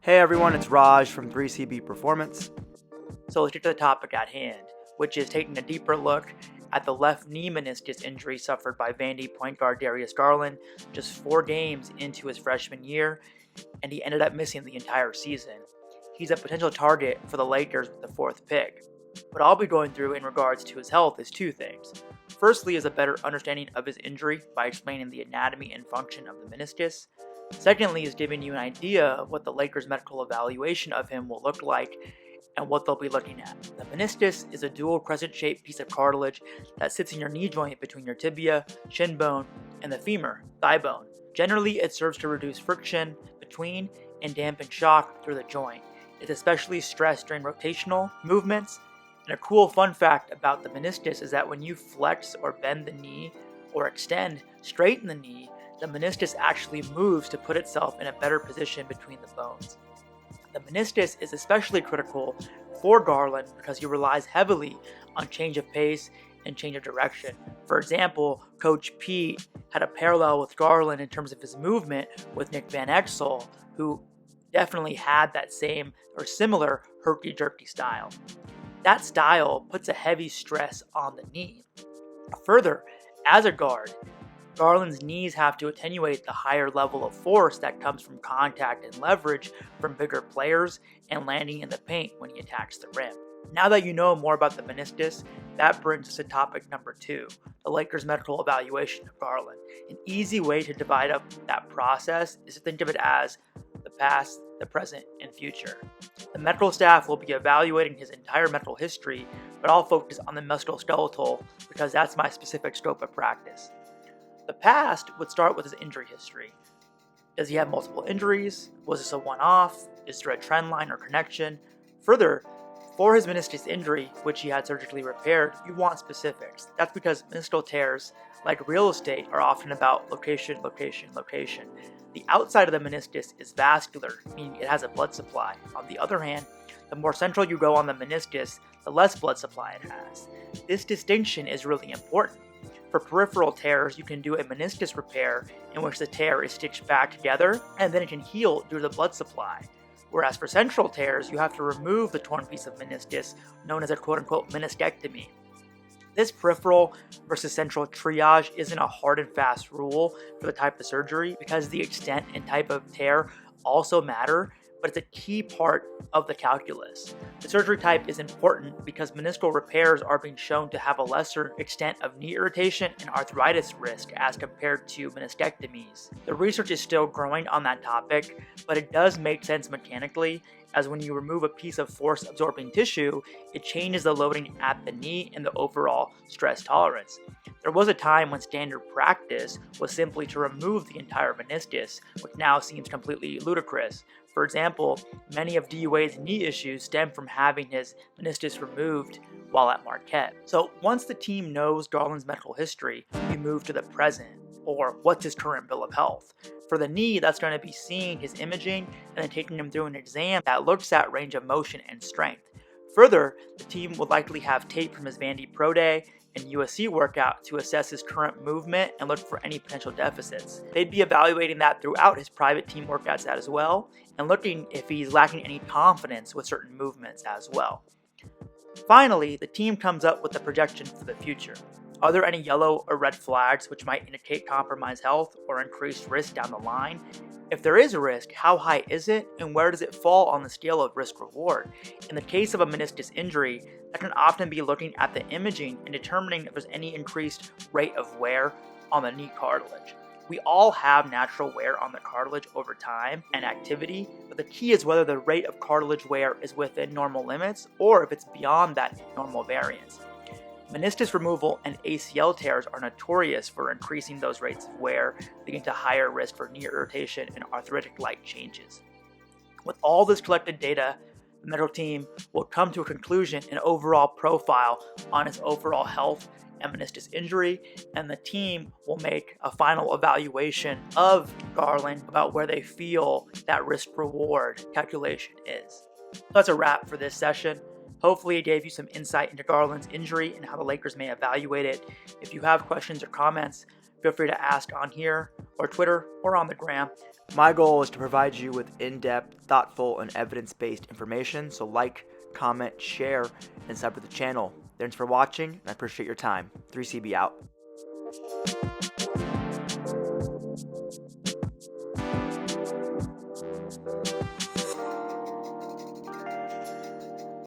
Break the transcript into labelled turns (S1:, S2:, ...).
S1: Hey everyone, it's Raj from 3CB Performance. So let's get to the topic at hand, which is taking a deeper look at the left knee meniscus injury suffered by Vandy point guard Darius Garland just 4 games into his freshman year, and he ended up missing the entire season. He's a potential target for the Lakers with the 4th pick. What I'll be going through in regards to his health is 2 things. Firstly is a better understanding of his injury by explaining the anatomy and function of the meniscus. Secondly is giving you an idea of what the Lakers' medical evaluation of him will look like and what they'll be looking at. The meniscus is a dual crescent-shaped piece of cartilage that sits in your knee joint between your tibia, shin bone, and the femur, thigh bone. Generally, it serves to reduce friction between and dampen shock through the joint. It's especially stressed during rotational movements. And a cool fun fact about the meniscus is that when you flex or bend the knee or extend, straighten the knee, the meniscus actually moves to put itself in a better position between the bones. The meniscus is especially critical for Garland because he relies heavily on change of pace and change of direction. For example, Coach Pete had a parallel with Garland in terms of his movement with Nick Van Exel, who definitely had that same or similar herky-jerky style. That style puts a heavy stress on the knee. Further, as a guard, Garland's knees have to attenuate the higher level of force that comes from contact and leverage from bigger players and landing in the paint when he attacks the rim. Now that you know more about the meniscus, that brings us to topic number 2, the Lakers' medical evaluation of Garland. An easy way to divide up that process is to think of it as the past, the present, and future. The medical staff will be evaluating his entire medical history, but I'll focus on the musculoskeletal because that's my specific scope of practice. The past would start with his injury history. Does he have multiple injuries? Was this a one-off? Is there a trend line or connection? Further, for his meniscus injury, which he had surgically repaired, you want specifics. That's because meniscal tears, like real estate, are often about location, location, location. The outside of the meniscus is vascular, meaning it has a blood supply. On the other hand, the more central you go on the meniscus, the less blood supply it has. This distinction is really important. For peripheral tears, you can do a meniscus repair in which the tear is stitched back together and then it can heal due to the blood supply. Whereas for central tears, you have to remove the torn piece of meniscus, known as a quote-unquote meniscectomy. This peripheral versus central triage isn't a hard and fast rule for the type of surgery because the extent and type of tear also matter, but it's a key part of the calculus. The surgery type is important because meniscal repairs are being shown to have a lesser extent of knee irritation and arthritis risk as compared to meniscectomies. The research is still growing on that topic, but it does make sense mechanically, as when you remove a piece of force-absorbing tissue, it changes the loading at the knee and the overall stress tolerance. There was a time when standard practice was simply to remove the entire meniscus, which now seems completely ludicrous. For example, many of DUA's knee issues stem from having his meniscus removed while at Marquette. So once the team knows Garland's medical history, we move to the present, or what's his current bill of health. For the knee, that's going to be seeing his imaging and then taking him through an exam that looks at range of motion and strength. Further, the team would likely have tape from his Vandy Pro Day and USC workout to assess his current movement and look for any potential deficits. They'd be evaluating that throughout his private team workouts as well, and looking if he's lacking any confidence with certain movements as well. Finally, the team comes up with a projection for the future. Are there any yellow or red flags which might indicate compromised health or increased risk down the line? If there is a risk, how high is it and where does it fall on the scale of risk-reward? In the case of a meniscus injury, that can often be looking at the imaging and determining if there's any increased rate of wear on the knee cartilage. We all have natural wear on the cartilage over time and activity, but the key is whether the rate of cartilage wear is within normal limits or if it's beyond that normal variance. Meniscus removal and ACL tears are notorious for increasing those rates of wear, leading to higher risk for knee irritation and arthritic-like changes. With all this collected data, the medical team will come to a conclusion and overall profile on his overall health and meniscus injury, and the team will make a final evaluation of Garland about where they feel that risk-reward calculation is. So that's a wrap for this session. Hopefully it gave you some insight into Garland's injury and how the Lakers may evaluate it. If you have questions or comments, feel free to ask on here, or Twitter, or on the gram. My goal is to provide you with in-depth, thoughtful, and evidence-based information, so like, comment, share, and sub to the channel. Thanks for watching, and I appreciate your time. 3CB out.